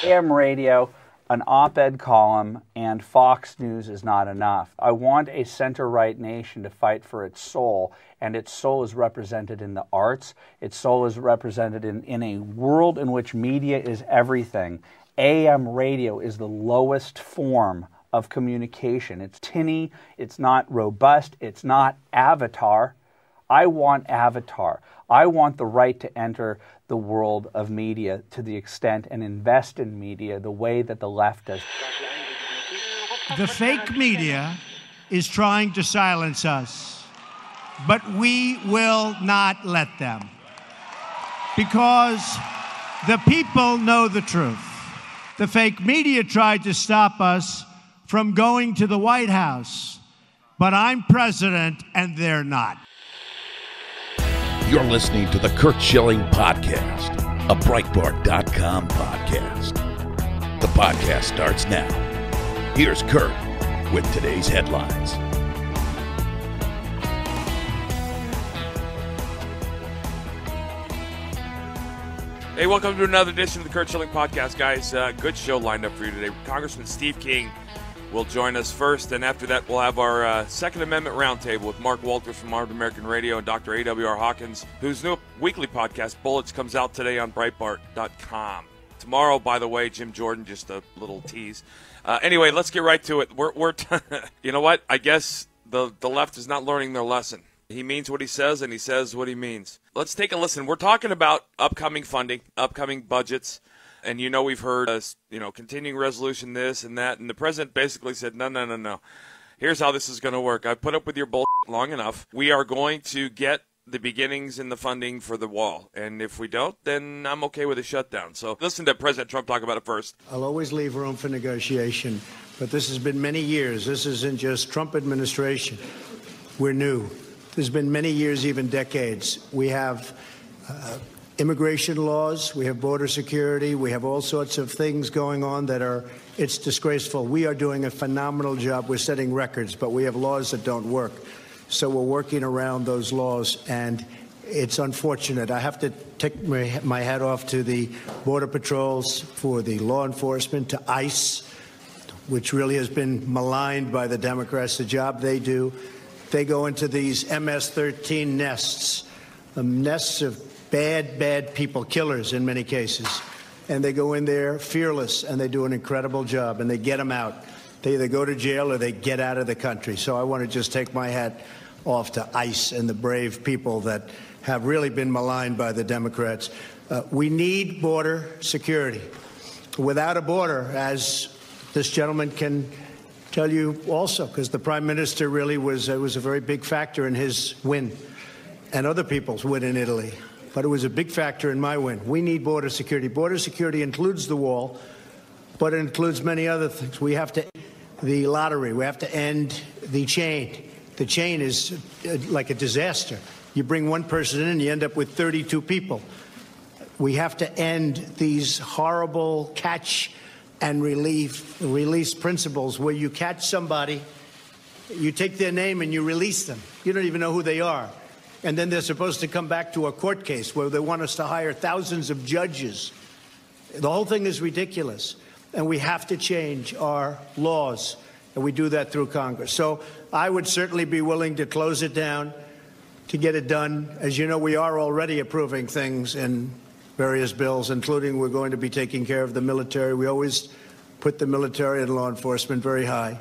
AM radio, an op-ed column, and Fox News is not enough. I want a center-right nation to fight for its soul, and its soul is represented in the arts. Its soul is represented in a world in which media is everything. AM radio is the lowest form of communication. It's tinny, it's not robust, it's not Avatar. I want Avatar. I want the right to enter the world of media to the extent and invest in media the way that the left does. The fake media is trying to silence us, but we will not let them, because the people know the truth. The fake media tried to stop us from going to the White House, but I'm president and they're not. You're listening to the Curt Schilling Podcast, a Breitbart.com podcast. The podcast starts now. Here's Curt with today's headlines. Hey, welcome to another edition of the Curt Schilling Podcast, guys. Good show lined up for you today. Congressman Steve King will join us first, and after that we'll have our Second Amendment Roundtable with Mark Walters from Armed American Radio and Dr. A.W.R. Hawkins, whose new weekly podcast, Bullets, comes out today on Breitbart.com. Tomorrow, by the way, Jim Jordan, just a little tease. Anyway, let's get right to it. You know what? I guess the left is not learning their lesson. He means what he says, and he says what he means. Let's take a listen. We're talking about upcoming funding, upcoming budgets. And we've heard continuing resolution this and that. And the president basically said, no. Here's how this is going to work. I've put up with your bullshit long enough. We are going to get the beginnings in the funding for the wall. And if we don't, then I'm okay with a shutdown. So listen to President Trump talk about it first. I'll always leave room for negotiation. But this has been many years. This isn't just Trump administration. We're new. There's been many years, even decades. We have immigration laws, we have border security, we have all sorts of things going on it's disgraceful. We are doing a phenomenal job. We're setting records, but we have laws that don't work. So we're working around those laws, and it's unfortunate. I have to take my hat off to the Border Patrols, for the law enforcement, to ICE, which really has been maligned by the Democrats, the job they do. They go into these MS-13 nests, nests of bad people, killers in many cases. And they go in there fearless, and they do an incredible job, and they get them out. They either go to jail or they get out of the country. So I want to just take my hat off to ICE and the brave people that have really been maligned by the Democrats. We need border security. Without a border, as this gentleman can tell you also, because the Prime Minister really was a very big factor in his win and other people's win in Italy. But it was a big factor in my win. We need border security. Border security includes the wall, but it includes many other things. We have to end the lottery. We have to end the chain. The chain is like a disaster. You bring one person in, you end up with 32 people. We have to end these horrible catch and release principles where you catch somebody, you take their name and you release them. You don't even know who they are. And then they're supposed to come back to a court case where they want us to hire thousands of judges. The whole thing is ridiculous. And we have to change our laws. And we do that through Congress. So I would certainly be willing to close it down, to get it done. As you know, we are already approving things in various bills, including we're going to be taking care of the military. We always put the military and law enforcement very high.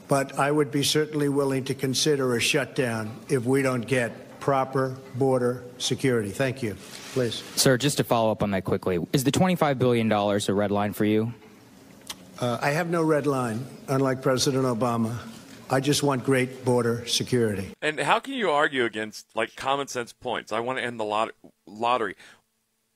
But I would be certainly willing to consider a shutdown if we don't get proper border security. Thank you. Please. Sir, just to follow up on that quickly, is the $25 billion a red line for you? I have no red line, unlike President Obama. I just want great border security. And how can you argue against, common sense points? I want to end the lottery.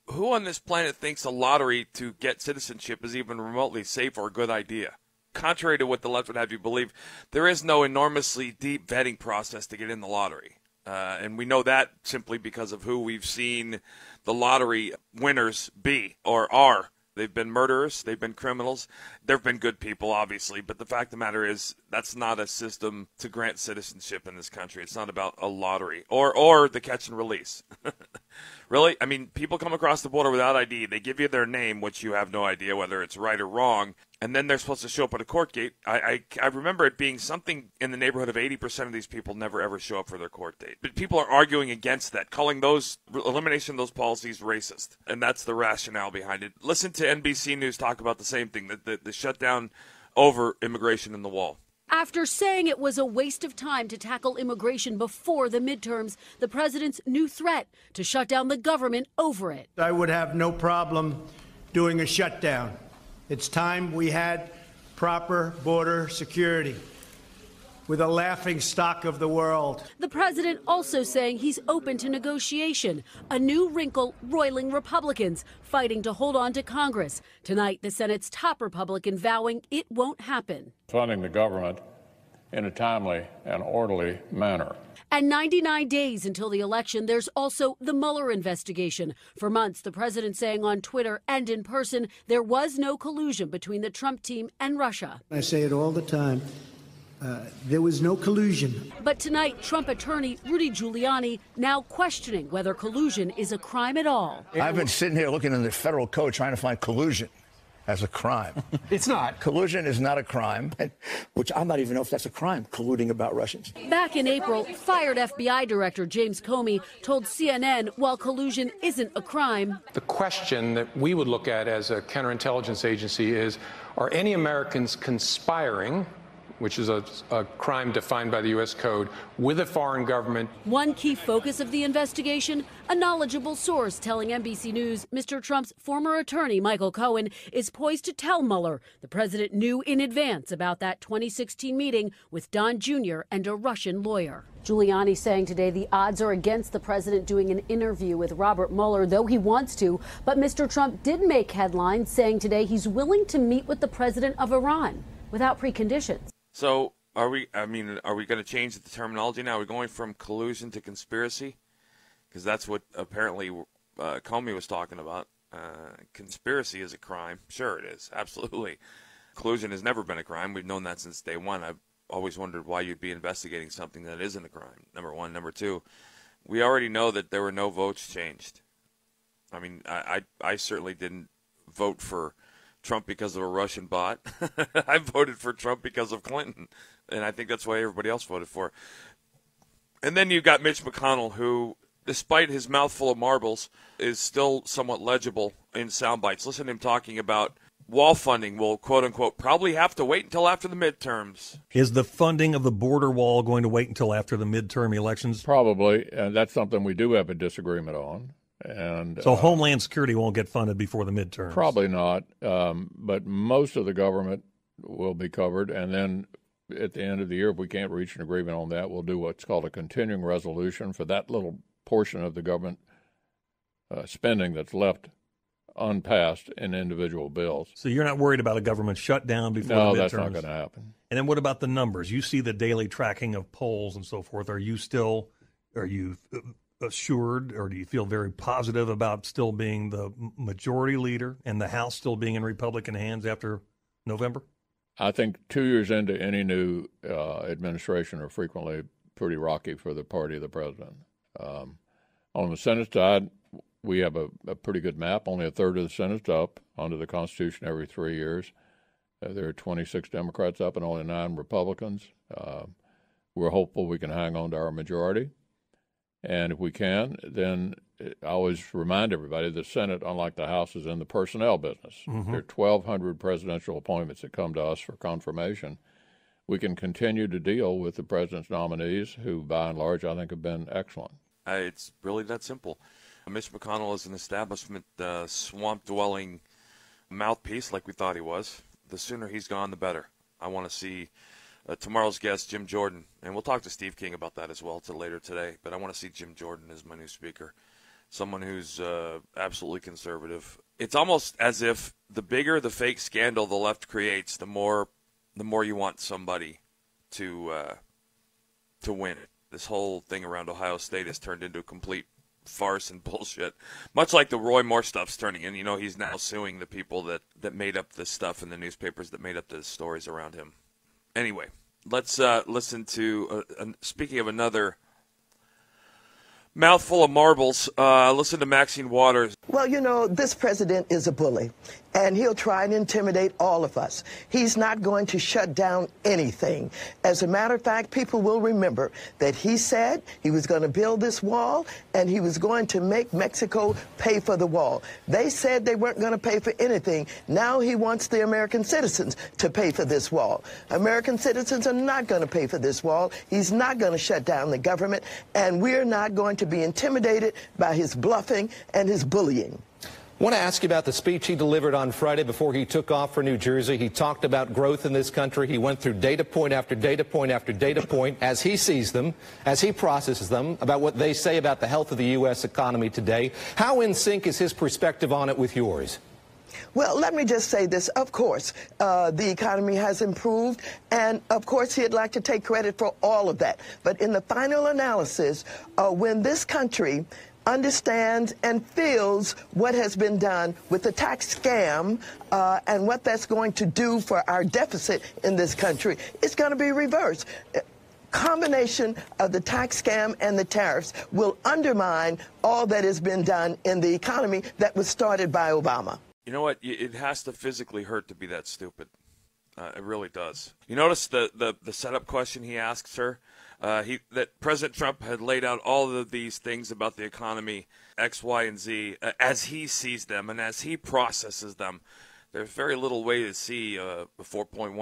Who on this planet thinks a lottery to get citizenship is even remotely safe or a good idea? Contrary to what the left would have you believe, there is no enormously deep vetting process to get in the lottery. And we know that simply because of who we've seen the lottery winners be or are. They've been murderers. They've been criminals. There have been good people, obviously. But the fact of the matter is that's not a system to grant citizenship in this country. It's not about a lottery or the catch and release. Really? I mean, people come across the border without ID. They give you their name, which you have no idea whether it's right or wrong, and then they're supposed to show up at a court gate. I remember it being something in the neighborhood of 80% of these people never ever show up for their court date. But people are arguing against that, calling elimination of those policies racist, and that's the rationale behind it. Listen to NBC News talk about the same thing, the shutdown over immigration in the wall. After saying it was a waste of time to tackle immigration before the midterms, the president's new threat to shut down the government over it. I would have no problem doing a shutdown. It's time we had proper border security with a laughing stock of the world. The president also saying he's open to negotiation, a new wrinkle roiling Republicans fighting to hold on to Congress. Tonight, the Senate's top Republican vowing it won't happen. Funding the government in a timely and orderly manner. And 99 days until the election, there's also the Mueller investigation. For months, the president saying on Twitter and in person there was no collusion between the Trump team and Russia. I say it all the time. There was no collusion. But tonight, Trump attorney Rudy Giuliani now questioning whether collusion is a crime at all. I've been sitting here looking in the federal code trying to find collusion as a crime. It's not. Collusion is not a crime, which I don't even know if that's a crime, colluding about Russians. Back in April, fired FBI Director James Comey told CNN while collusion isn't a crime. The question that we would look at as a counterintelligence agency is, are any Americans conspiring, which is a crime defined by the U.S. Code, with a foreign government? One key focus of the investigation, a knowledgeable source telling NBC News Mr. Trump's former attorney, Michael Cohen, is poised to tell Mueller the president knew in advance about that 2016 meeting with Don Jr. and a Russian lawyer. Giuliani saying today the odds are against the president doing an interview with Robert Mueller, though he wants to. But Mr. Trump did make headlines saying today he's willing to meet with the president of Iran without preconditions. So are we going to change the terminology now? Are we going from collusion to conspiracy? Because that's what apparently Comey was talking about. Conspiracy is a crime. Sure it is. Absolutely. Collusion has never been a crime. We've known that since day one. I've always wondered why you'd be investigating something that isn't a crime, number one. Number two, we already know that there were no votes changed. I mean, I certainly didn't vote for Trump because of a Russian bot. I voted for Trump because of Clinton, and I think that's why everybody else voted for. And then you've got Mitch McConnell, who, despite his mouthful of marbles, is still somewhat legible in sound bites. Listen to him talking about wall funding will, quote-unquote, probably have to wait until after the midterms. Is the funding of the border wall going to wait until after the midterm elections? Probably, and that's something we do have a disagreement on. And so Homeland Security won't get funded before the midterms? Probably not, but most of the government will be covered. And then at the end of the year, if we can't reach an agreement on that, we'll do what's called a continuing resolution for that little portion of the government spending that's left unpassed in individual bills. So you're not worried about a government shutdown before the midterms? No, that's not going to happen. And then what about the numbers? You see the daily tracking of polls and so forth. Are you assured, or do you feel very positive about still being the majority leader and the House still being in Republican hands after November? I think 2 years into any new administration are frequently pretty rocky for the party of the president. On the Senate side, we have a pretty good map. Only a third of the Senate's up under the Constitution every 3 years. There are 26 Democrats up and only 9 Republicans. We're hopeful we can hang on to our majority. And if we can, then I always remind everybody the Senate, unlike the House, is in the personnel business. Mm-hmm. There are 1,200 presidential appointments that come to us for confirmation. We can continue to deal with the president's nominees, who, by and large, I think have been excellent. It's really that simple. Mitch McConnell is an establishment swamp-dwelling mouthpiece like we thought he was. The sooner he's gone, the better. I want to see tomorrow's guest, Jim Jordan, and we'll talk to Steve King about that as well later today, but I want to see Jim Jordan as my new speaker, someone who's absolutely conservative. It's almost as if the bigger the fake scandal the left creates, the more you want somebody to win it. This whole thing around Ohio State has turned into a complete farce and bullshit, much like the Roy Moore stuff's turning in. You know, he's now suing the people that made up this stuff in the newspapers, that made up the stories around him. Anyway, let's listen to, speaking of another Mouthful of marbles. Listen to Maxine Waters. Well, you know, this president is a bully, and he'll try and intimidate all of us. He's not going to shut down anything. As a matter of fact, people will remember that he said he was going to build this wall, and he was going to make Mexico pay for the wall. They said they weren't going to pay for anything. Now he wants the American citizens to pay for this wall. American citizens are not going to pay for this wall. He's not going to shut down the government, and we're not going to be intimidated by his bluffing and his bullying. I want to ask you about the speech he delivered on Friday before he took off for New Jersey. He talked about growth in this country. He went through data point after data point after data point as he sees them, as he processes them, about what they say about the health of the U.S. economy today. How in sync is his perspective on it with yours? Well, let me just say this. Of course, the economy has improved, and of course, he'd like to take credit for all of that. But in the final analysis, when this country understands and feels what has been done with the tax scam and what that's going to do for our deficit in this country, it's going to be reversed. Combination of the tax scam and the tariffs will undermine all that has been done in the economy that was started by Obama. You know what? It has to physically hurt to be that stupid. It really does. You notice the setup question he asks her? That President Trump had laid out all of these things about the economy, X, Y, and Z, as he sees them and as he processes them. There's very little way to see a 4.1%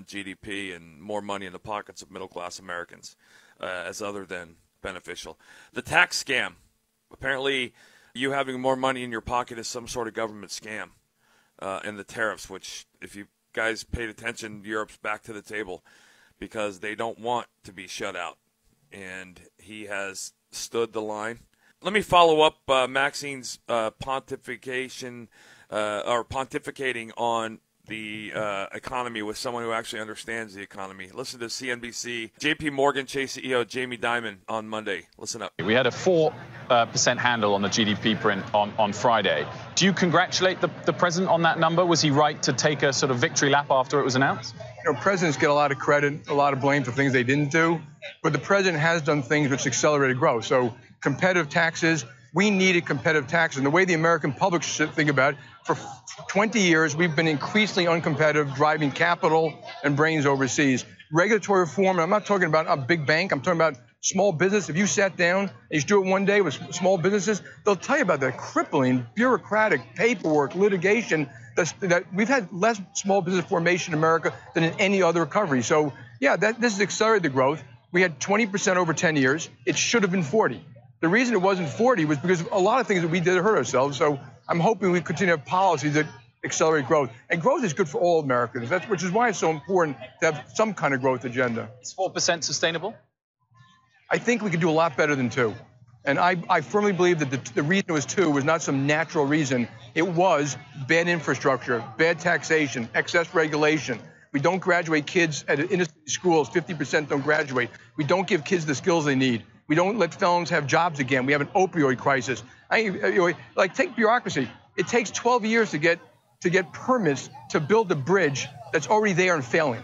GDP and more money in the pockets of middle-class Americans as other than beneficial. The tax scam. Apparently, you having more money in your pocket is some sort of government scam. And the tariffs, which, if you guys paid attention, Europe's back to the table, because they don't want to be shut out. And he has stood the line. Let me follow up Maxine's pontificating on the economy with someone who actually understands the economy. Listen to CNBC, JP Morgan Chase CEO Jamie Dimon on Monday. Listen up. We had a 4% handle on the GDP print on Friday. Do you congratulate the president on that number? Was he right to take a sort of victory lap after it was announced? You know, presidents get a lot of credit, a lot of blame for things they didn't do, but the president has done things which accelerated growth. So competitive taxes, we needed competitive taxes. And the way the American public should think about it, for 20 years, we've been increasingly uncompetitive, driving capital and brains overseas. Regulatory reform, and I'm not talking about a big bank, I'm talking about small business. If you sat down and you do it one day with small businesses, they'll tell you about the crippling bureaucratic paperwork, litigation, that we've had less small business formation in America than in any other recovery. So, yeah, this has accelerated the growth. We had 20% over 10 years. It should have been 40. The reason it wasn't 40 was because a lot of things that we did hurt ourselves. So I'm hoping we continue to have policies that accelerate growth. And growth is good for all Americans, which is why it's so important to have some kind of growth agenda. Is 4% sustainable? I think we could do a lot better than 2. And I firmly believe that the reason it was 2 was not some natural reason. It was bad infrastructure, bad taxation, excess regulation. We don't graduate kids at inner city schools. 50% don't graduate. We don't give kids the skills they need. We don't let felons have jobs again. We have an opioid crisis. Like, take bureaucracy. It takes 12 years to get permits to build a bridge that's already there and failing.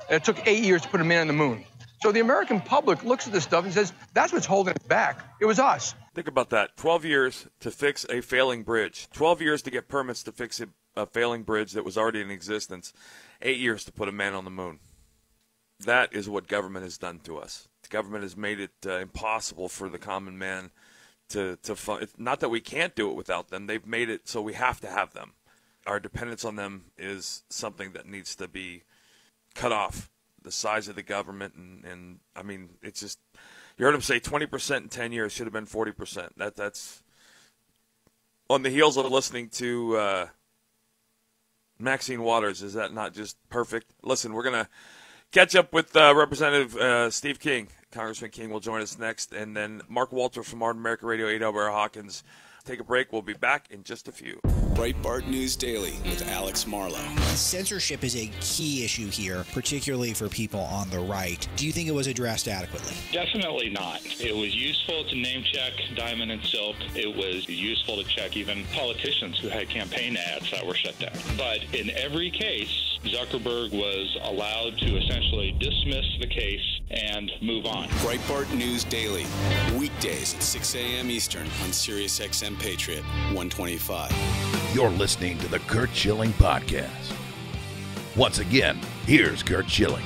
And it took 8 years to put a man on the moon. So the American public looks at this stuff and says, that's what's holding us back. It was us. Think about that. 12 years to fix a failing bridge. 12 years to get permits to fix a failing bridge that was already in existence. 8 years to put a man on the moon. That is what government has done to us. The government has made it impossible for the common man to fund. Not that we can't do it without them. They've made it so we have to have them. Our dependence on them is something that needs to be cut off. The size of the government, and I mean, it's just, you heard him say 20% in 10 years, should have been 40%. That's on the heels of listening to Maxine Waters. Is that not just perfect? Listen, we're going to catch up with Representative Steve King. Congressman King will join us next, and then Mark Walter from Art America Radio, 8 Hour Hawkins. Take a break. We'll be back in just a few. Breitbart News Daily with Alex Marlow. Censorship is a key issue here, particularly for people on the right. Do you think it was addressed adequately? Definitely not. It was useful to name check Diamond and Silk. It was useful to check even politicians who had campaign ads that were shut down. But in every case, Zuckerberg was allowed to essentially dismiss the case and move on. Breitbart News Daily, weekdays at 6 a.m. Eastern on SiriusXM Patriot 125. You're listening to the Curt Schilling Podcast. Once again, here's Curt Schilling.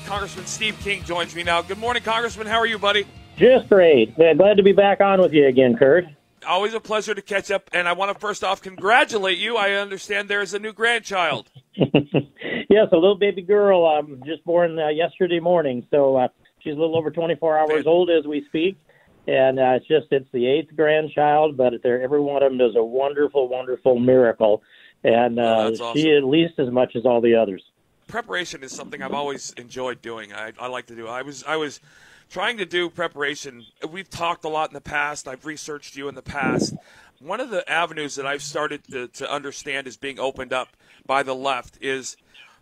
Congressman Steve King joins me now. Good morning, Congressman. How are you, buddy? Just great. Glad to be back on with you again, Curt. Always a pleasure to catch up, and I want to first off congratulate you. I understand there is a new grandchild. Yes, a little baby girl just born yesterday morning, so she's a little over 24 hours old as we speak, and it's the 8th grandchild, but every one of them is a wonderful, wonderful miracle, and that's awesome. She at least as much as all the others. Preparation is something I've always enjoyed doing. I like to do. I was trying to do preparation. We've talked a lot in the past. I've researched you in the past. One of the avenues that I've started to understand is being opened up by the left is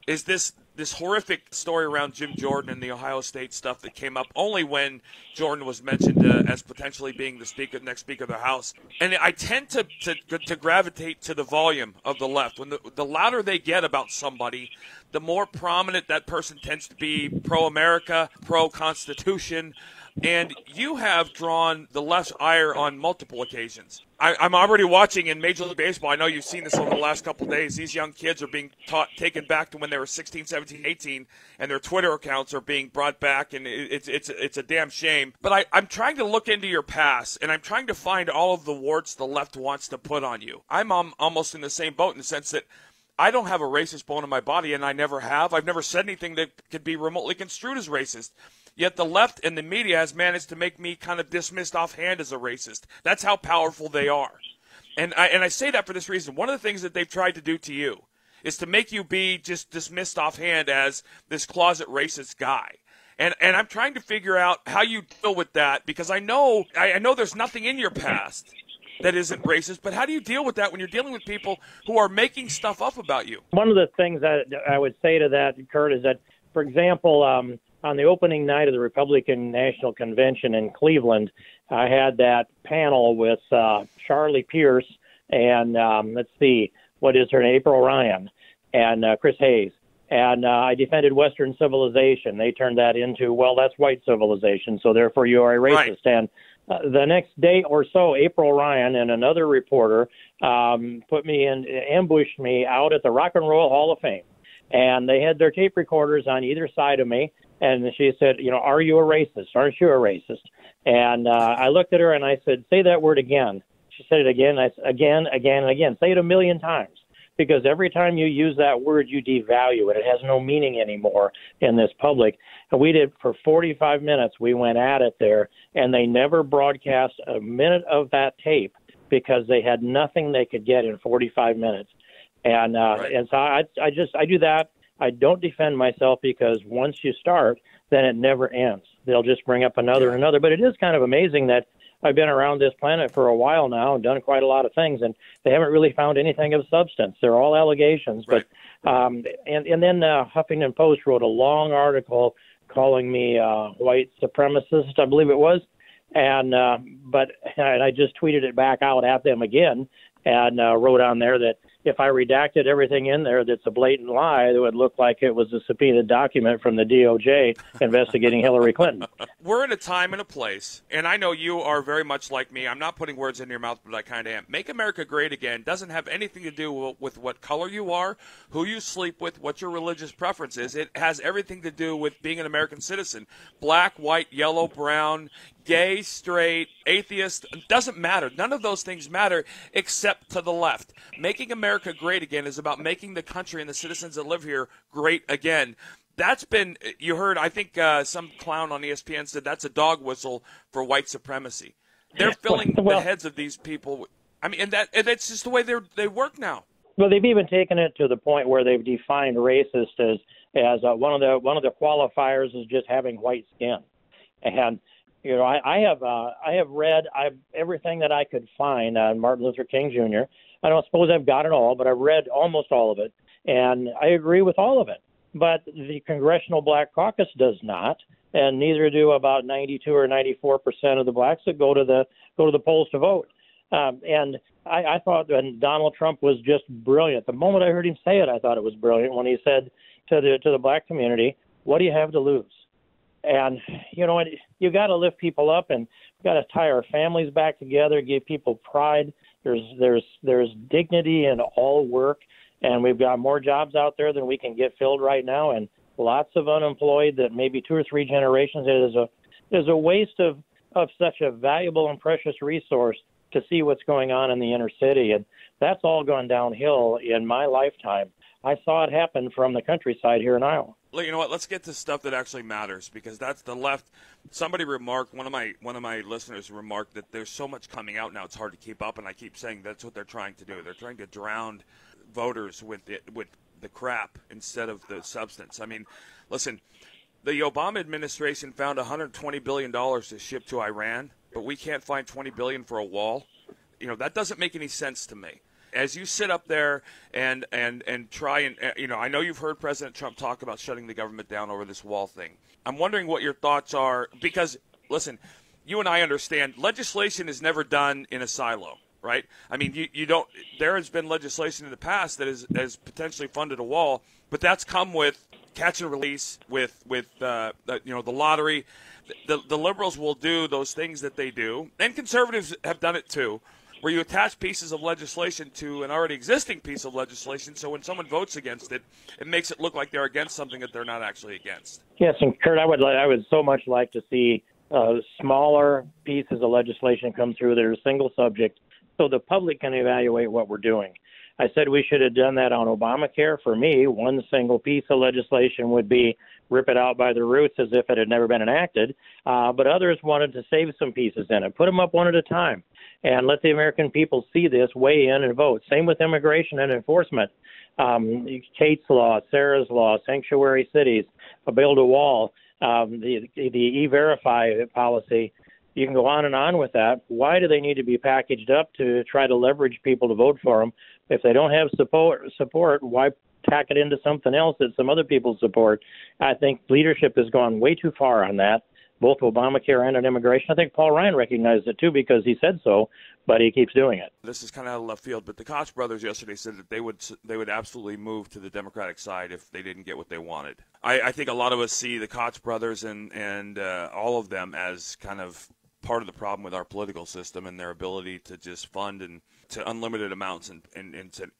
this horrific story around Jim Jordan and the Ohio State stuff that came up only when Jordan was mentioned as potentially being the next Speaker of the House. And I tend to gravitate to the volume of the left. When the louder they get about somebody, the more prominent that person tends to be pro-America, pro-Constitution. And you have drawn the left's ire on multiple occasions. I'm already watching in Major League Baseball. I know you've seen this over the last couple of days. These young kids are being taken back to when they were 16, 17, 18, and their Twitter accounts are being brought back, and it's a damn shame. But I'm trying to look into your past, and I'm trying to find all of the warts the left wants to put on you. I'm almost in the same boat in the sense that I don't have a racist bone in my body, and I never have. I've never said anything that could be remotely construed as racist. Yet the left and the media has managed to make me kind of dismissed offhand as a racist. That's how powerful they are. And I say that for this reason. One of the things that they've tried to do to you is to make you be just dismissed offhand as this closet racist guy. And I'm trying to figure out how you deal with that, because I know there's nothing in your past that isn't racist, but how do you deal with that when you're dealing with people who are making stuff up about you? One of the things that I would say to that, Curt, is that, for example, on the opening night of the Republican National Convention in Cleveland, I had that panel with Charlie Pierce and, what is her name, April Ryan, and Chris Hayes. And I defended Western civilization. They turned that into, well, that's white civilization, so therefore you are a racist. Right. And the next day or so, April Ryan and another reporter ambushed me out at the Rock and Roll Hall of Fame. And they had their tape recorders on either side of me. And she said, are you a racist? Aren't you a racist? And I looked at her and I said, say that word again. She said it again. I said, again, again, and again. Say it 1,000,000 times. Because every time you use that word, you devalue it. It has no meaning anymore in this public. And we did for 45 minutes. We went at it there, and they never broadcast a minute of that tape because they had nothing they could get in 45 minutes. And and so I do that. I don't defend myself, because once you start, then it never ends. They'll just bring up another and another. But it is kind of amazing that I've been around this planet for a while now and done quite a lot of things, and they haven't really found anything of substance. They're all allegations. Right. But and then Huffington Post wrote a long article calling me white supremacist, I believe it was, and I just tweeted it back out at them again and wrote on there that if I redacted everything in there that's a blatant lie, it would look like it was a subpoenaed document from the DOJ investigating Hillary Clinton. We're in a time and a place, and I know you are very much like me. I'm not putting words in your mouth, but I kind of am. Make America Great Again doesn't have anything to do with what color you are, who you sleep with, what your religious preference is. It has everything to do with being an American citizen. Black, white, yellow, brown, gay, straight, atheist, doesn't matter. None of those things matter except to the left. Making America Great Again is about making the country and the citizens that live here great again. That's been, you heard, I think some clown on ESPN said that's a dog whistle for white supremacy. They're filling the heads of these people. I mean, and that's just the way they work now. Well, they've even taken it to the point where they've defined racist as one of the qualifiers is just having white skin. And I have read everything that I could find on Martin Luther King Jr. I don't suppose I've got it all, but I've read almost all of it, and I agree with all of it. But the Congressional Black Caucus does not, and neither do about 92 or 94% of the blacks that go to the polls to vote. And I thought that Donald Trump was just brilliant. The moment I heard him say it, I thought it was brilliant when he said to the black community, "What do you have to lose?" And you got to lift people up, and we got to tie our families back together, give people pride. There's dignity in all work, and we've got more jobs out there than we can get filled right now, and lots of unemployed that maybe 2 or 3 generations. There's a waste of such a valuable and precious resource to see what's going on in the inner city, and that's all gone downhill in my lifetime. I saw it happen from the countryside here in Iowa. Look, you know what? Let's get to stuff that actually matters, because that's the left. Somebody remarked, one of my listeners remarked that there's so much coming out now it's hard to keep up, and I keep saying that's what they're trying to do. They're trying to drown voters with the crap instead of the substance. I mean, listen, the Obama administration found $120 billion to ship to Iran, but we can't find $20 billion for a wall. That doesn't make any sense to me. As you sit up there and try and, I know you've heard President Trump talk about shutting the government down over this wall thing. I'm wondering what your thoughts are, because, listen, you and I understand legislation is never done in a silo, right? I mean, you don't. There has been legislation in the past that has potentially funded a wall, but that's come with catch and release, with the lottery. The liberals will do those things that they do, and conservatives have done it too, where you attach pieces of legislation to an already existing piece of legislation, so when someone votes against it, it makes it look like they're against something that they're not actually against. Yes, and Kurt, I would so much like to see smaller pieces of legislation come through that are single subject, so the public can evaluate what we're doing. I said we should have done that on Obamacare. For me, one single piece of legislation would be rip it out by the roots as if it had never been enacted, but others wanted to save some pieces in it, put them up one at a time, and let the American people see this, weigh in, and vote. Same with immigration and enforcement. Kate's Law, Sarah's Law, sanctuary cities, a build a wall, the E-Verify policy. You can go on and on with that. Why do they need to be packaged up to try to leverage people to vote for them? If they don't have support, why tack it into something else that some other people support? I think leadership has gone way too far on that, both Obamacare and on immigration. I think Paul Ryan recognized it too, because he said so, but he keeps doing it. This is kind of out of left field, but the Koch brothers yesterday said that they would absolutely move to the Democratic side if they didn't get what they wanted. I think a lot of us see the Koch brothers and all of them as kind of part of the problem with our political system and their ability to just fund and to unlimited amounts.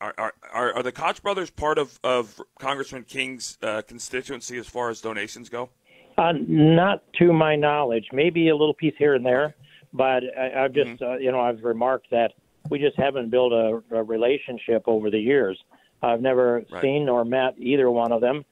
Are the Koch brothers part of Congressman King's constituency as far as donations go? Not to my knowledge. Maybe a little piece here and there, but I've just I've remarked that we just haven't built a relationship over the years. I've never seen nor met either one of them,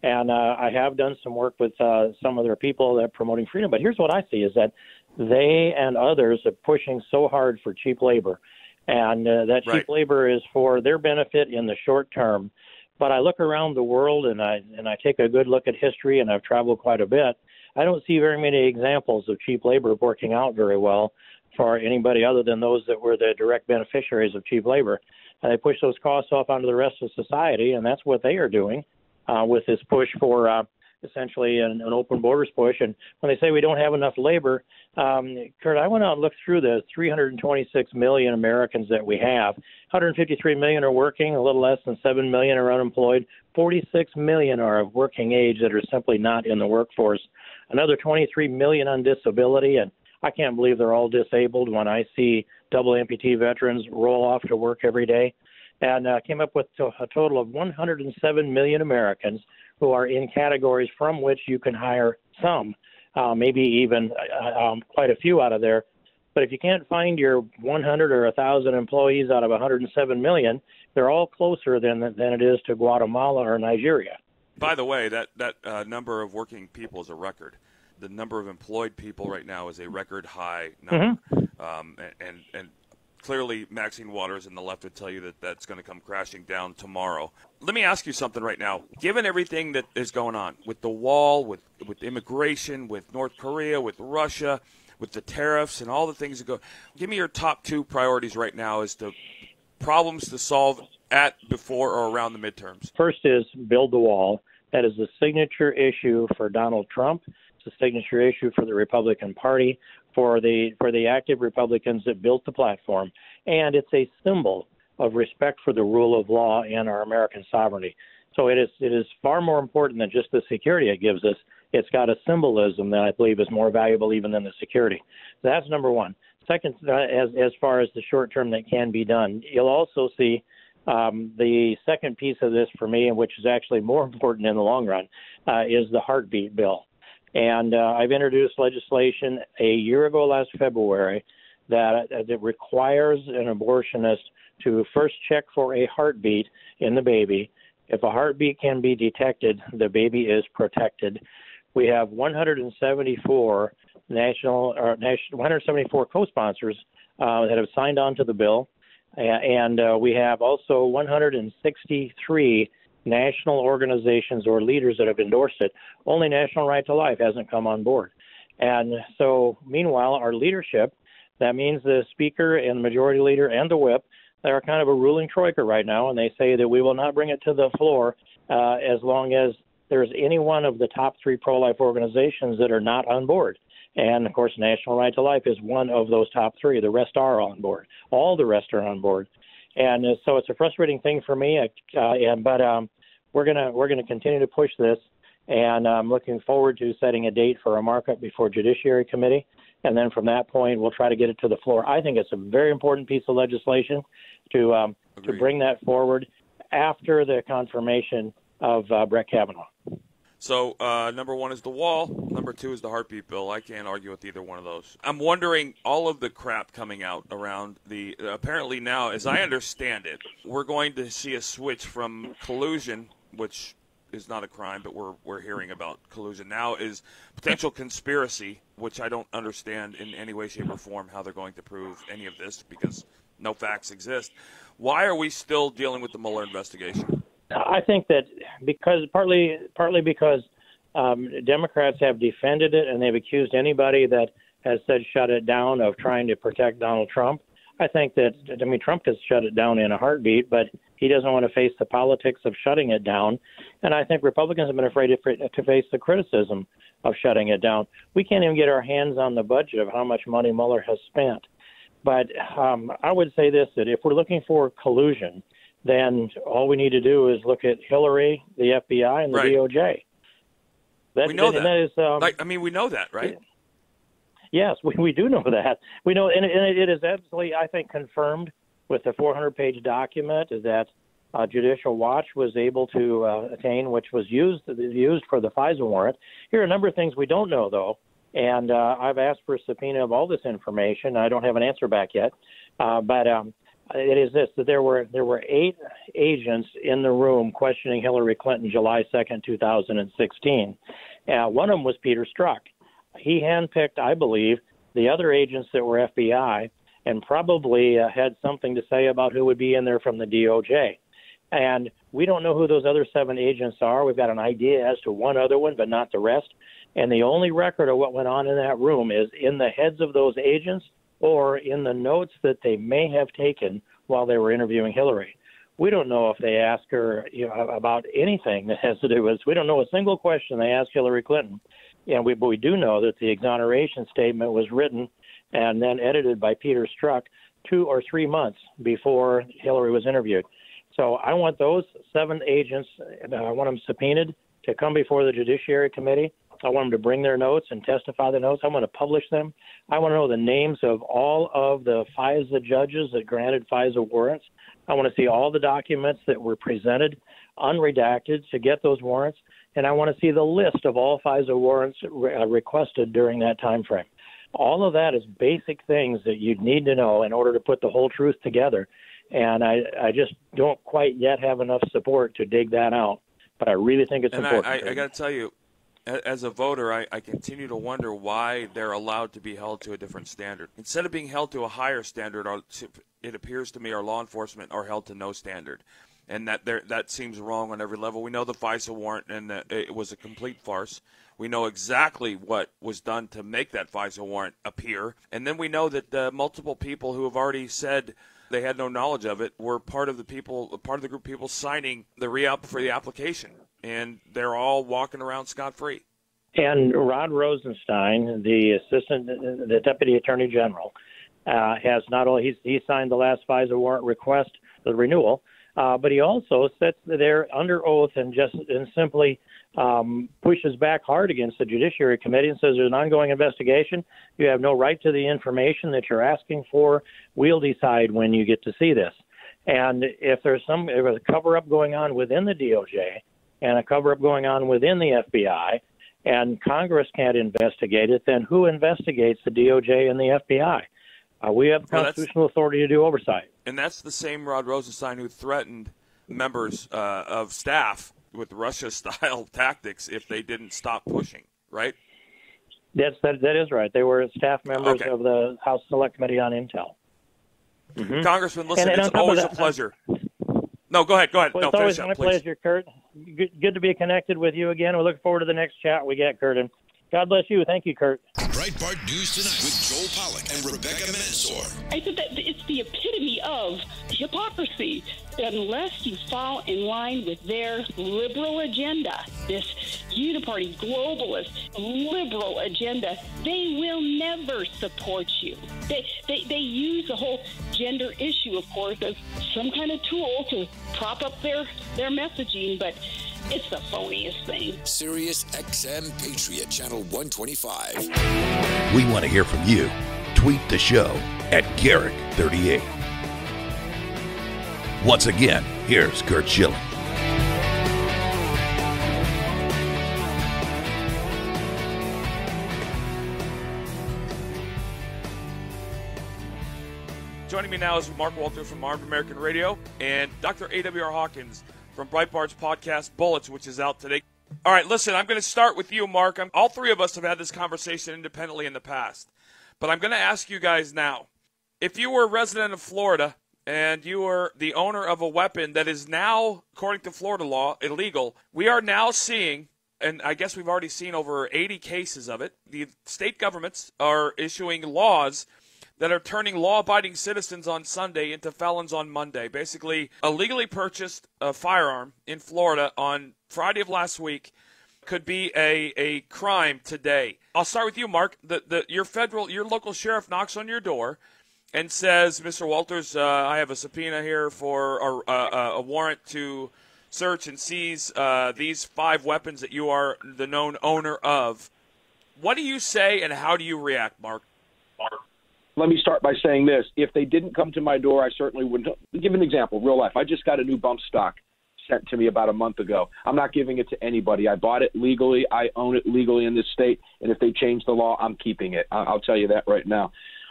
and I have done some work with some of their people that are promoting freedom. But here's what I see is that they and others are pushing so hard for cheap labor, and that cheap labor is for their benefit in the short term. But I look around the world and I take a good look at history, and I've traveled quite a bit. I don't see very many examples of cheap labor working out very well for anybody other than those that were the direct beneficiaries of cheap labor. And they push those costs off onto the rest of society, and that's what they are doing with this push for essentially an open borders push. And when they say we don't have enough labor, Kurt, I went out and looked through the 326 million Americans that we have. 153 million are working, a little less than 7 million are unemployed. 46 million are of working age that are simply not in the workforce. Another 23 million on disability, and I can't believe they're all disabled when I see double amputee veterans roll off to work every day. And came up with a total of 107 million Americans who are in categories from which you can hire some, maybe even quite a few out of there. But if you can't find your 100 or 1,000 employees out of 107 million, they're all closer than it is to Guatemala or Nigeria. By the way, that number of working people is a record. The number of employed people right now is a record high number. And clearly, Maxine Waters and the left would tell you that that's going to come crashing down tomorrow. Let me ask you something right now. Given everything that is going on with the wall, with immigration, with North Korea, with Russia, with the tariffs and all the things that go, give me your top 2 priorities right now as to problems to solve at, before, or around the midterms. First is build the wall. That is a signature issue for Donald Trump. It's a signature issue for the Republican Party, for the active Republicans that built the platform, and it's a symbol of respect for the rule of law and our American sovereignty. So it is far more important than just the security it gives us. It's got a symbolism that I believe is more valuable even than the security. So that's number one. Second, as far as the short term that can be done, you'll also see the second piece of this for me, and which is actually more important in the long run, is the heartbeat bill. And I've introduced legislation a year ago last February that requires an abortionist to first check for a heartbeat in the baby. If a heartbeat can be detected, the baby is protected. We have 174 174 co-sponsors that have signed on to the bill, and we have also 163 national organizations or leaders that have endorsed it. Only National Right to Life hasn't come on board. And so, meanwhile, our leadership, that means the Speaker and the Majority Leader and the Whip, they're kind of a ruling troika right now, and they say that we will not bring it to the floor as long as there's any one of the top three pro-life organizations that are not on board. And, of course, National Right to Life is one of those top three. The rest are on board. All the rest are on board. And so it's a frustrating thing for me, but we're gonna continue to push this, and I'm looking forward to setting a date for a markup before Judiciary Committee. And then from that point, we'll try to get it to the floor. I think it's a very important piece of legislation to bring that forward after the confirmation of Brett Kavanaugh. So number one is the wall. Number two is the heartbeat bill. I can't argue with either one of those. I'm wondering, all of the crap coming out around the apparently now, as I understand it, we're going to see a switch from collusion, which is not a crime, but we're hearing about collusion now, is potential conspiracy, which I don't understand in any way, shape, or form how they're going to prove any of this because no facts exist. Why are we still dealing with the Mueller investigation? I think that partly because Democrats have defended it, and they've accused anybody that has said shut it down of trying to protect Donald Trump. I think that, Trump has shut it down in a heartbeat, but he doesn't want to face the politics of shutting it down. And I think Republicans have been afraid to face the criticism of shutting it down. We can't even get our hands on the budget of how much money Mueller has spent. But I would say this, that if we're looking for collusion, then all we need to do is look at Hillary, the FBI, and the DOJ. We know that. That is, we know that, right? Yes, we do know that. We know, and it is absolutely, I think, confirmed with the 400-page document that Judicial Watch was able to attain, which was used for the FISA warrant. Here are a number of things we don't know, though, and I've asked for a subpoena of all this information. I don't have an answer back yet, but it is this, that there were 8 agents in the room questioning Hillary Clinton July 2nd, 2016. One of them was Peter Strzok. He handpicked, I believe, the other agents that were FBI and probably had something to say about who would be in there from the DOJ. And we don't know who those other 7 agents are. We've got an idea as to one other one, but not the rest. And the only record of what went on in that room is in the heads of those agents or in the notes that they may have taken while they were interviewing Hillary. We don't know if they asked her about anything that has to do with this. We don't know a single question they asked Hillary Clinton. But we do know that the exoneration statement was written and then edited by Peter Strzok 2 or 3 months before Hillary was interviewed. So I want those 7 agents, I want them subpoenaed to come before the Judiciary Committee. I want them to bring their notes and testify the notes. I want to publish them. I want to know the names of all of the FISA judges that granted FISA warrants. I want to see all the documents that were presented, unredacted, to get those warrants. And I want to see the list of all FISA warrants requested during that time frame. All of that is basic things that you'd need to know in order to put the whole truth together. And I just don't quite yet have enough support to dig that out. But I really think it's important. I got to tell you, as a voter, I continue to wonder why they're allowed to be held to a different standard. Instead of being held to a higher standard, it appears to me our law enforcement are held to no standard. And that seems wrong on every level. We know the FISA warrant, and it was a complete farce. We know exactly what was done to make that FISA warrant appear. And then we know that multiple people who have already said they had no knowledge of it were part of the group of people signing the re-up for the application. And they're all walking around scot-free. And Rod Rosenstein, the Deputy Attorney General, has not only he signed the last FISA warrant request, the renewal, but he also sits there under oath and simply pushes back hard against the Judiciary Committee and says there's an ongoing investigation. You have no right to the information that you're asking for. We'll decide when you get to see this. And if there's a cover-up going on within the DOJ and a cover-up going on within the FBI, and Congress can't investigate it, then who investigates the DOJ and the FBI? We have constitutional authority to do oversight. And that's the same Rod Rosenstein who threatened members of staff with Russia-style tactics if they didn't stop pushing, right? That is right. They were staff members of the House Select Committee on Intel. Mm-hmm. Congressman, listen, it's always a pleasure. No, go ahead. Well, no, it's always my please. pleasure, Curt. Good to be connected with you again. We look forward to the next chat we get, Curt. And God bless you. Thank you, Curt. Breitbart News Tonight with Joel Pollack and Rebecca Mansour. I think that it's the epitome of hypocrisy. Unless you fall in line with their liberal agenda, this uniparty, globalist, liberal agenda, they will never support you. They use the whole gender issue, of course, as some kind of tool to prop up their messaging, but it's the phoniest thing. Sirius XM Patriot, Channel 125. We want to hear from you. Tweet the show at Garrick38. Once again, here's Curt Schilling. Joining me now is Mark Walter from Armed American Radio and Dr. A.W.R. Hawkins from Breitbart's podcast Bullets, which is out today. All right, listen, I'm going to start with you, Mark. All three of us have had this conversation independently in the past, but I'm going to ask you guys now. If you were a resident of Florida and you were the owner of a weapon that is now, according to Florida law, illegal, we are now seeing, and I guess we've already seen over 80 cases of it, the state governments are issuing laws that are turning law-abiding citizens on Sunday into felons on Monday. Basically, a legally purchased firearm in Florida on Friday of last week could be a crime today. I'll start with you, Mark. Your local sheriff knocks on your door and says, Mr. Walters, I have a subpoena here for a warrant to search and seize these 5 weapons that you are the known owner of. What do you say and how do you react, Mark? Let me start by saying this. If they didn't come to my door, I certainly wouldn't. Give an example, real life. I just got a new bump stock sent to me about a month ago. I'm not giving it to anybody. I bought it legally. I own it legally in this state. And if they change the law, I'm keeping it. I'll tell you that right now.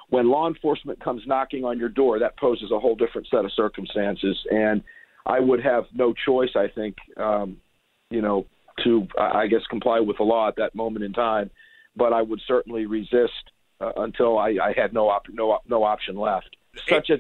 When law enforcement comes knocking on your door, that poses a whole different set of circumstances. And I would have no choice, I think, to, I guess, comply with the law at that moment in time. But I would certainly resist until I had no option left. It's such a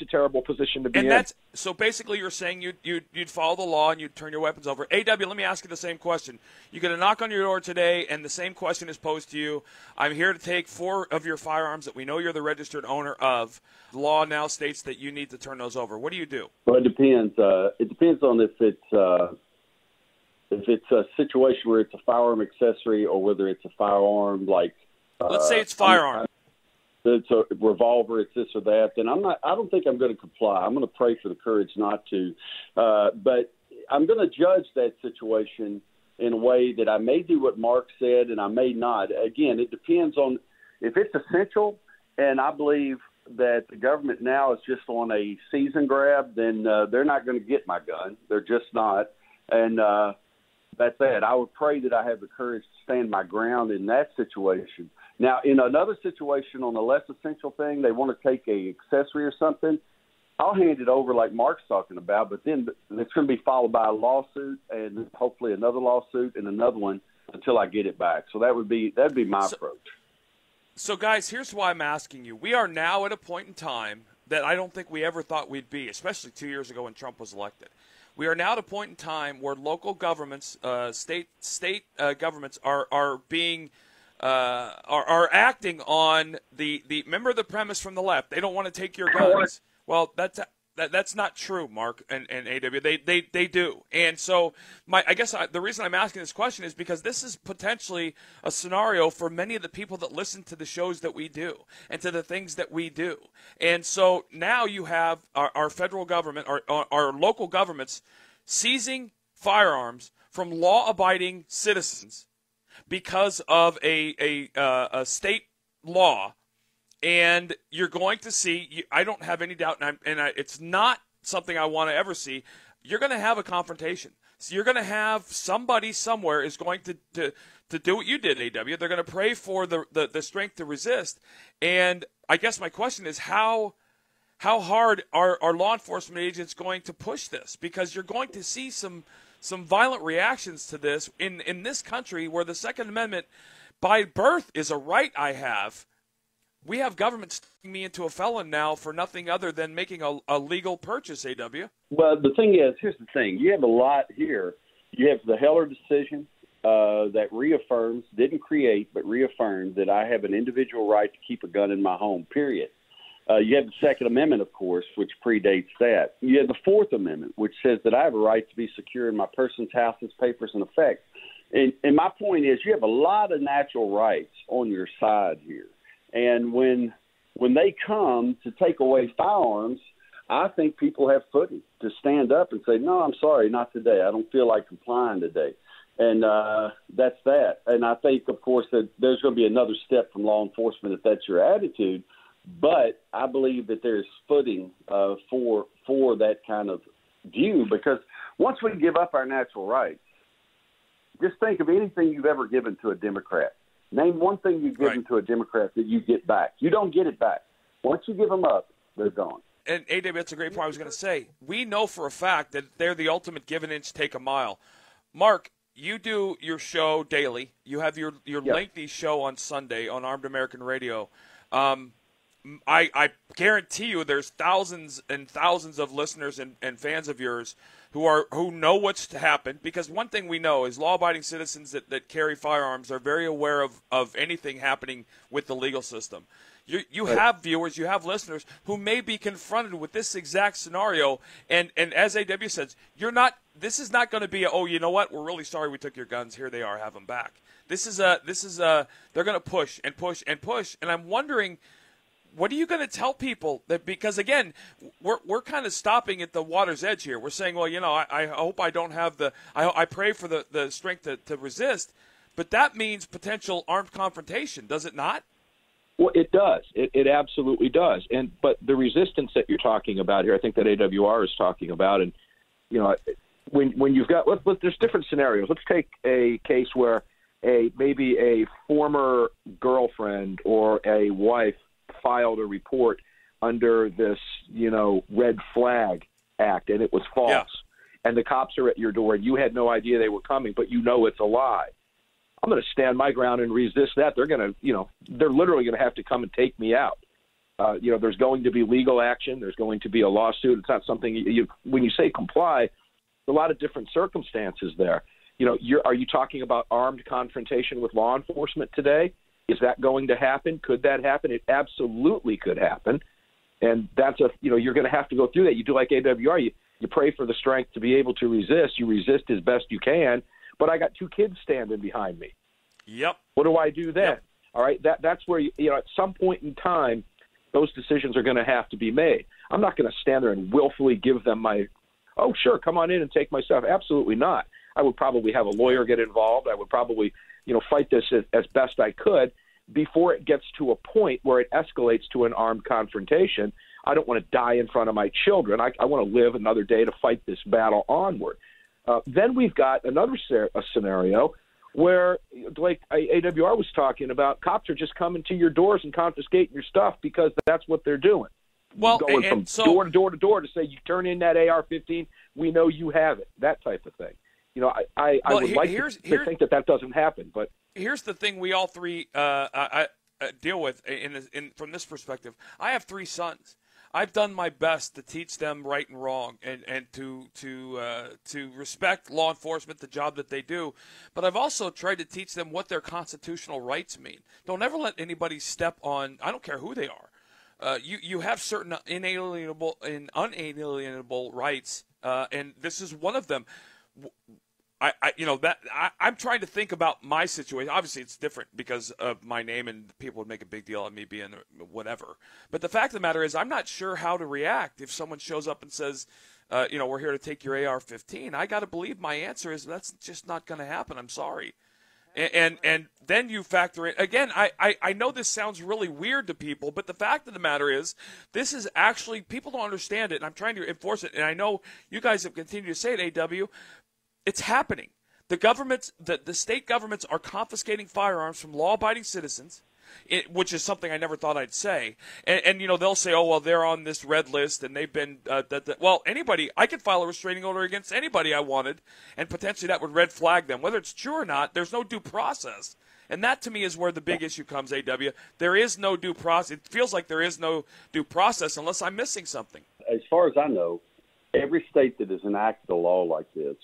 terrible position to be in. So basically you're saying you'd follow the law and you'd turn your weapons over. A.W., let me ask you the same question. You get a knock on your door today and the same question is posed to you. I'm here to take 4 of your firearms that we know you're the registered owner of. The law now states that you need to turn those over. What do you do? Well, it depends. It depends on if it's a situation where it's a firearm accessory or whether it's a firearm like let's say it's firearm. It's a revolver, it's this or that, then I don't think I'm going to comply. I'm going to pray for the courage not to. But I'm going to judge that situation in a way that I may do what Mark said and I may not. Again, it depends on if it's essential, and I believe that the government now is just on a season grab, then they're not going to get my gun. They're just not. And that's that. I would pray that I have the courage to stand my ground in that situation. Now, in another situation on a less essential thing, they want to take a accessory or something, I'll hand it over like Mark's talking about, but then it's going to be followed by a lawsuit and hopefully another lawsuit and another one until I get it back. So that'd be my approach. So, guys, here's why I'm asking you. We are now at a point in time that I don't think we ever thought we'd be, especially 2 years ago when Trump was elected. We are now at a point in time where local governments, state governments are being are acting on the remember the premise from the left. They don't want to take your guns. Well, that's That's not true, Mark and AW. They do. And so I guess the reason I'm asking this question is because this is potentially a scenario for many of the people that listen to the shows that we do and to the things that we do. And so now you have our federal government, our local governments seizing firearms from law-abiding citizens because of a state law. And you're going to see, I don't have any doubt, and it's not something I want to ever see, you're going to have a confrontation. So you're going to have somebody somewhere is going to do what you did, AW. They're going to pray for the strength to resist. And I guess my question is how hard are law enforcement agents going to push this? Because you're going to see some violent reactions to this in this country where the Second Amendment by birth is a right I have. We have government sticking me into a felon now for nothing other than making a legal purchase, AW. Well, the thing is, here's the thing. You have a lot here. You have the Heller decision that reaffirms, didn't create, but reaffirmed that I have an individual right to keep a gun in my home, period. You have the Second Amendment, of course, which predates that. You have the Fourth Amendment, which says that I have a right to be secure in my person's, houses, papers, and effects. And my point is you have a lot of natural rights on your side here. And when they come to take away firearms, I think people have footing to stand up and say, no, I'm sorry, not today. I don't feel like complying today. And that's that. And I think, of course, that there's going to be another step from law enforcement if that's your attitude. But I believe that there's footing for that kind of view, because once we give up our natural rights, just think of anything you've ever given to a Democrat. Name one thing you've given to a Democrat that you get back. You don't get it back. Once you give them up, they're gone. And AW, that's a great point I was going to say. We know for a fact that they're the ultimate give an inch, take a mile. Mark, you do your show daily. You have your lengthy show on Sunday on Armed American Radio. I guarantee you there's thousands and thousands of listeners and fans of yours who know what's happened, because one thing we know is law-abiding citizens that carry firearms are very aware of anything happening with the legal system. You have viewers, you have listeners who may be confronted with this exact scenario, and as AW says, this is not going to be oh, you know what, we're really sorry we took your guns, here they are, have them back. They're going to push and push and push, and I'm wondering, what are you going to tell people? That because, again, we're kind of stopping at the water's edge here. We're saying, well, I hope I don't have I pray for the strength to resist. But that means potential armed confrontation, does it not? Well, it does. It absolutely does. But the resistance that you're talking about here, I think that AWR is talking about, and, when you've got there's different scenarios. Let's take a case where maybe a former girlfriend or a wife filed a report under this, red flag act, and it was false. Yeah. And the cops are at your door, and you had no idea they were coming, but it's a lie. I'm going to stand my ground and resist that. They're going to, they're literally going to have to come and take me out. There's going to be legal action. There's going to be a lawsuit. It's not something when you say comply, there's a lot of different circumstances there. Are you talking about armed confrontation with law enforcement today? Is that going to happen? Could that happen? It absolutely could happen. And that's you're going to have to go through that. You do like AWR. You pray for the strength to be able to resist. You resist as best you can. But I got two kids standing behind me. Yep. What do I do then? Yep. All right. That's where, at some point in time, those decisions are going to have to be made. I'm not going to stand there and willfully give them oh, sure, come on in and take my stuff. Absolutely not. I would probably have a lawyer get involved. I would probably, fight this as best I could before it gets to a point where it escalates to an armed confrontation. I don't want to die in front of my children. I want to live another day to fight this battle onward. Then we've got another scenario where, like AWR was talking about, cops are just coming to your doors and confiscating your stuff because that's what they're doing. Well, going from door to door to door to say, you turn in that AR-15, we know you have it, that type of thing. I would like to think that doesn't happen. But here's the thing we all three deal with from this perspective. I have three sons. I've done my best to teach them right and wrong and to respect law enforcement, the job that they do. But I've also tried to teach them what their constitutional rights mean. Don't ever let anybody step on, I don't care who they are, you have certain inalienable and unalienable rights, and this is one of them. I'm trying to think about my situation. Obviously, it's different because of my name, and people would make a big deal of me being whatever. But the fact of the matter is, I'm not sure how to react if someone shows up and says, we're here to take your AR-15. I got to believe my answer is that's just not going to happen. I'm sorry. And then you factor in, again, I know this sounds really weird to people, but the fact of the matter is, this is actually, people don't understand it, and I'm trying to enforce it. And I know you guys have continued to say it, AW. It's happening. The governments, the state governments are confiscating firearms from law-abiding citizens, which is something I never thought I'd say. And they'll say, oh, well, they're on this red list, and they've been well, anybody, I could file a restraining order against anybody I wanted, and potentially that would red flag them. Whether it's true or not, there's no due process. And that, to me, is where the big issue comes, AW. There is no due process. It feels like there is no due process unless I'm missing something. As far as I know, every state that has enacted a law like this,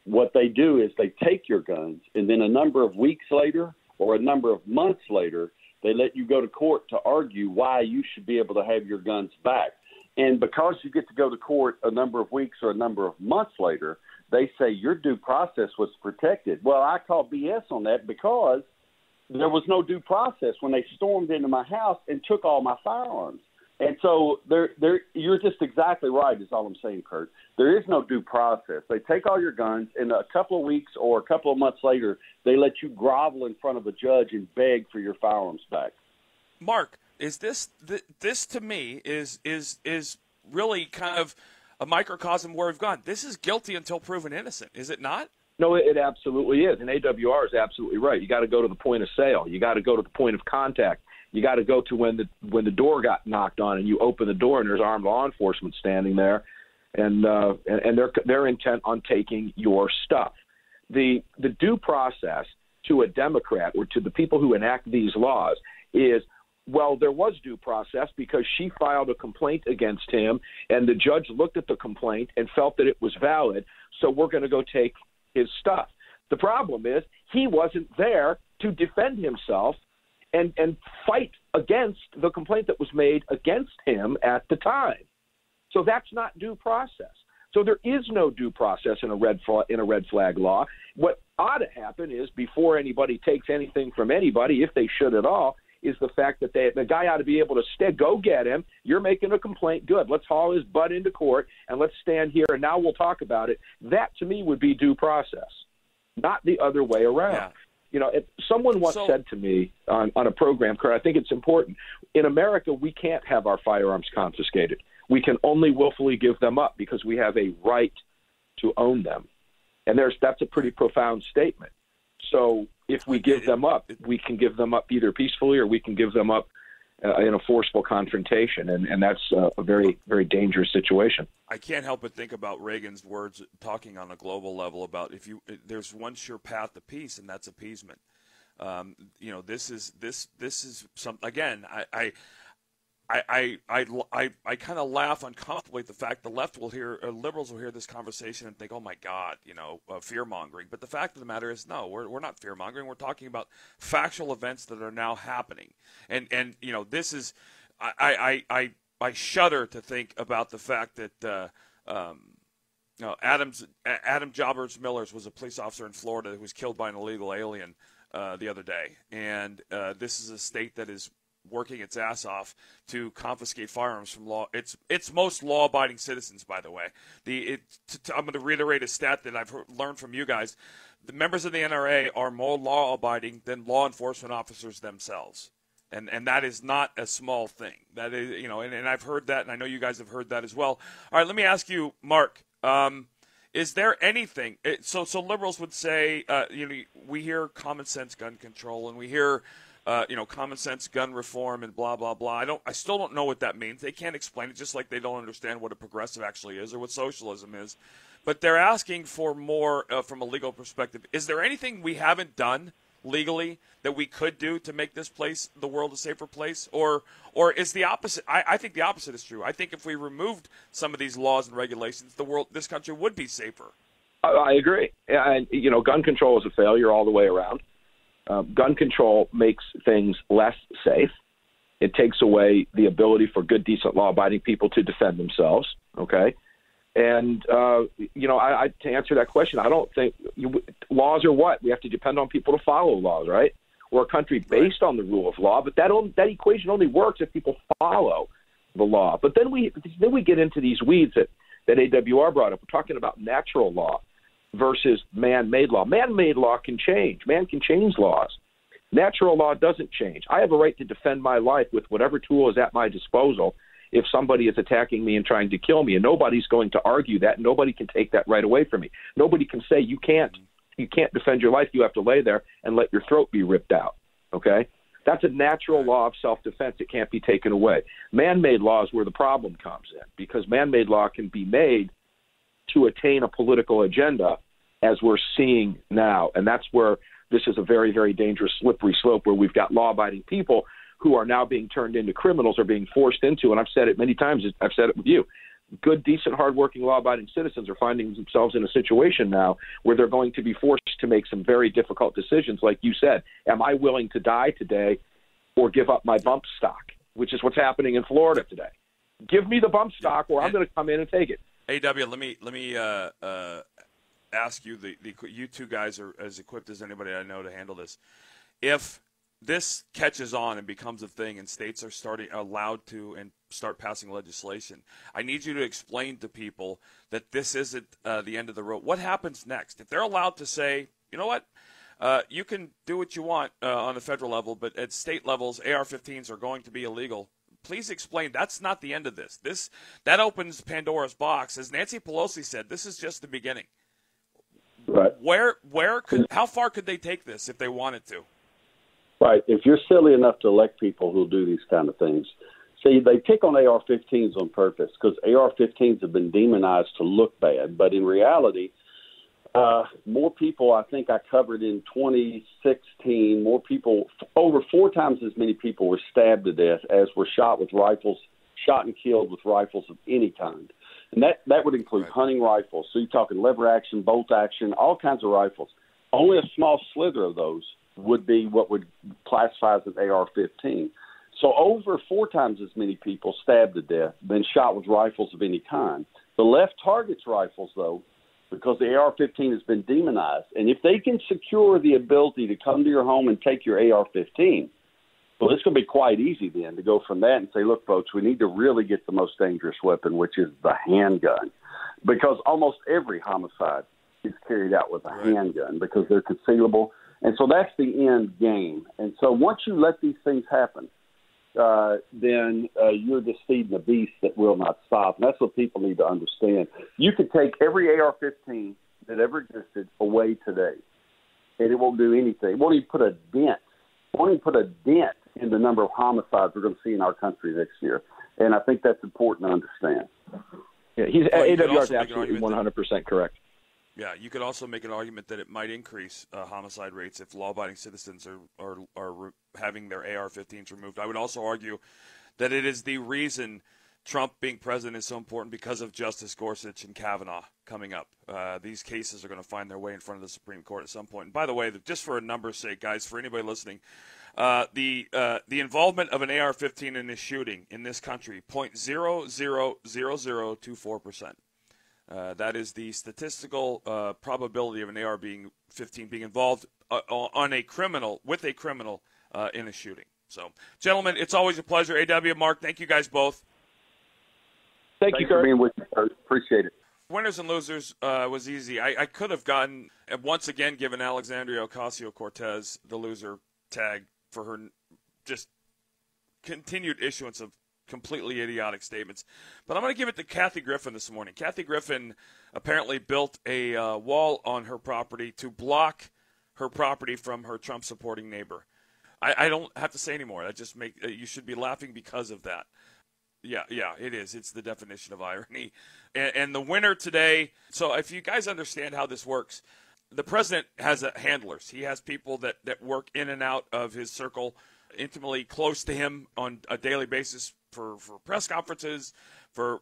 what they do is they take your guns, and then a number of weeks later or a number of months later, they let you go to court to argue why you should be able to have your guns back. And because you get to go to court a number of weeks or a number of months later, they say your due process was protected. Well, I call BS on that because there was no due process when they stormed into my house and took all my firearms. And so you're just exactly right is all I'm saying, Curt. There is no due process. They take all your guns, and a couple of weeks or a couple of months later, they let you grovel in front of a judge and beg for your firearms back. Mark, is this to me is really kind of a microcosm where we've gone. This is guilty until proven innocent, is it not? No, it absolutely is. And AWR is absolutely right. You got to go to the point of sale. You got to go to the point of contact. You got to go to when the door got knocked on and you open the door and there's armed law enforcement standing there, and they're intent on taking your stuff. The due process to a Democrat or to the people who enact these laws is, well, there was due process because she filed a complaint against him and the judge looked at the complaint and felt that it was valid, so we're going to go take his stuff. The problem is he wasn't there to defend himself and fight against the complaint that was made against him at the time. So that's not due process. So there is no due process in a red flag law. What ought to happen is, before anybody takes anything from anybody, if they should at all, is the fact that the guy ought to be able to go get him. You're making a complaint. Good. Let's haul his butt into court and let's stand here and now we'll talk about it. That to me would be due process, not the other way around. Yeah. Someone once said to me on a program, Curt, I think it's important. In America, we can't have our firearms confiscated. We can only willfully give them up because we have a right to own them. And that's a pretty profound statement. So if we give them up, we can give them up either peacefully or we can give them up in a forceful confrontation. And that's a very, very dangerous situation. I can't help but think about Reagan's words talking on a global level about there's one sure path to peace, and that's appeasement. This is some, again, I kind of laugh uncomfortably at the fact the left will hear, liberals will hear this conversation and think, oh my God, fear mongering. But the fact of the matter is, no, we're not fear mongering. We're talking about factual events that are now happening. And this is, I shudder to think about the fact that Adam Jobbers Millers was a police officer in Florida who was killed by an illegal alien the other day. And this is a state that is working its ass off to confiscate firearms from its most law-abiding citizens, by the way. I'm going to reiterate a stat that I've learned from you guys. The members of the NRA are more law-abiding than law enforcement officers themselves. And that is not a small thing. That is, and I've heard that, and I know you guys have heard that as well. All right, let me ask you, Mark, is there anything, so liberals would say, we hear common sense gun control, and we hear common sense gun reform and blah, blah, blah. I still don't know what that means. They can't explain it, just like they don't understand what a progressive actually is or what socialism is. But they're asking for more from a legal perspective. Is there anything we haven't done legally that we could do to make the world a safer place? Or is the opposite? I think the opposite is true. I think if we removed some of these laws and regulations, this country would be safer. I agree. And, gun control is a failure all the way around. Gun control makes things less safe. It takes away the ability for good, decent, law-abiding people to defend themselves, okay? And, to answer that question, I don't think laws are what? We have to depend on people to follow laws, right? We're a country based on the rule of law, but that equation only works if people follow the law. But then we get into these weeds that AWR brought up. We're talking about natural law versus man-made law. Man-made law can change. Man can change laws. Natural law doesn't change. I have a right to defend my life with whatever tool is at my disposal if somebody is attacking me and trying to kill me, and nobody's going to argue that. Nobody can take that right away from me. Nobody can say you can't defend your life. You have to lay there and let your throat be ripped out, okay? That's a natural law of self-defense. It can't be taken away. Man-made law is where the problem comes in, because man-made law can be made to attain a political agenda, as we're seeing now, and that's where this is a very, very dangerous, slippery slope, where we've got law-abiding people who are now being turned into criminals or being forced into, and I've said it many times, I've said it with you, good, decent, hardworking, law-abiding citizens are finding themselves in a situation now where they're going to be forced to make some very difficult decisions. Like you said, am I willing to die today or give up my bump stock, which is what's happening in Florida today? Give me the bump stock or I'm going to come in and take it. AW, let me ask you, you two guys are as equipped as anybody I know to handle this. If this catches on and becomes a thing and states are allowed to and start passing legislation, I need you to explain to people that this isn't the end of the road. What happens next? If they're allowed to say, you know what, you can do what you want on the federal level, but at state levels, AR-15s are going to be illegal. Please explain. That's not the end of this. That opens Pandora's box. As Nancy Pelosi said, this is just the beginning. Right. How far could they take this if they wanted to? Right. If you're silly enough to elect people who'll do these kind of things, see, they pick on AR-15s on purpose because AR-15s have been demonized to look bad. But in reality, more people, I think I covered in 2016, more people, over 4 times as many people were stabbed to death as were shot and killed with rifles of any kind. And that would include hunting rifles. So you're talking lever action, bolt action, all kinds of rifles. Only a small slither of those would be what would classify as an AR-15. So over 4 times as many people stabbed to death than shot with rifles of any kind. The left targets rifles, though, because the AR-15 has been demonized. And if they can secure the ability to come to your home and take your AR-15, well, it's going to be quite easy then to go from that and say, look, folks, we need to really get the most dangerous weapon, which is the handgun, because almost every homicide is carried out with a handgun because they're concealable. And so that's the end game. And so once you let these things happen, then you're just feeding a beast that will not stop. And that's what people need to understand. You could take every AR-15 that ever existed away today, and it won't do anything. It won't even put a dent in the number of homicides we're going to see in our country next year. And I think that's important to understand. Yeah, AWR is absolutely 100% correct. Yeah, you could also make an argument that it might increase homicide rates if law-abiding citizens are having their AR-15s removed. I would also argue that it is the reason Trump being president is so important because of Justice Gorsuch and Kavanaugh coming up. These cases are going to find their way in front of the Supreme Court at some point. And by the way, just for a number's sake, guys, for anybody listening, the involvement of an AR-15 in this shooting in this country, 0.000024%. That is the statistical probability of an AR-15 being involved with a criminal in a shooting. So, gentlemen, it's always a pleasure. AW, Mark, thank you guys both. Thank you for being with me, Kurt. Appreciate it. Winners and losers was easy. I could have once again given Alexandria Ocasio-Cortez the loser tag for her just continued issuance of completely idiotic statements. But I'm going to give it to Kathy Griffin this morning. Kathy Griffin apparently built a wall on her property to block her property from her Trump-supporting neighbor. I don't have to say anymore. You should be laughing because of that. Yeah, it is. It's the definition of irony. And the winner today, so if you guys understand how this works, the president has handlers. He has people that work in and out of his circle, intimately close to him on a daily basis for press conferences, for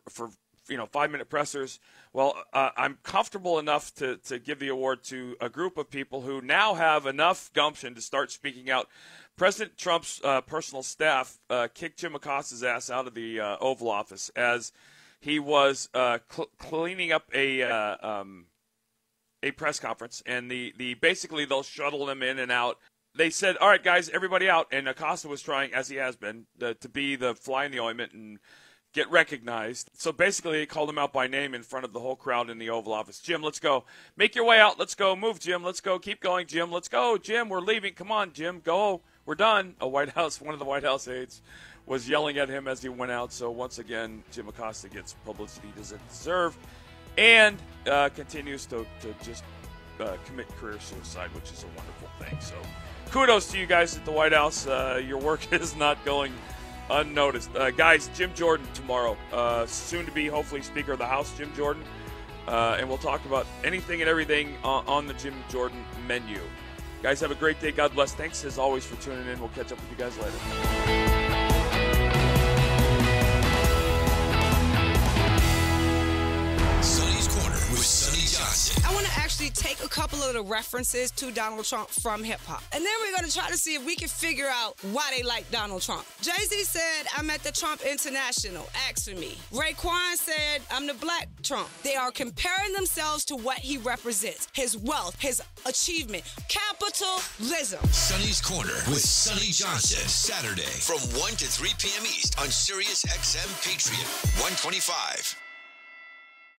5-minute pressers. Well, I'm comfortable enough to give the award to a group of people who now have enough gumption to start speaking out. President Trump's personal staff kicked Jim Acosta's ass out of the Oval Office as he was cleaning up a press conference, and basically they'll shuttle him in and out. They said, all right, guys, everybody out. And Acosta was trying, as he has been, to be the fly in the ointment and get recognized. So basically they called him out by name in front of the whole crowd in the Oval Office. Jim, let's go. Make your way out. Let's go. Move, Jim. Let's go. Keep going, Jim. Let's go. Jim, we're leaving. Come on, Jim. Go. We're done. One of the White House aides was yelling at him as he went out. So once again, Jim Acosta gets publicity he doesn't deserve and continues to just commit career suicide, which is a wonderful thing. So kudos to you guys at the White House. Your work is not going unnoticed. Guys, Jim Jordan tomorrow, soon to be hopefully Speaker of the House, Jim Jordan. And we'll talk about anything and everything on the Jim Jordan menu. Guys, have a great day. God bless. Thanks as always for tuning in. We'll catch up with you guys later. I want to actually take a couple of the references to Donald Trump from hip-hop. And then we're going to try to see if we can figure out why they like Donald Trump. Jay-Z said, I'm at the Trump International. Ask for me. Raekwon said, I'm the black Trump. They are comparing themselves to what he represents. His wealth, his achievement. Capitalism. Sonny's Corner with Sonny Johnson. Saturday from 1 to 3 p.m. East on Sirius XM Patriot 125.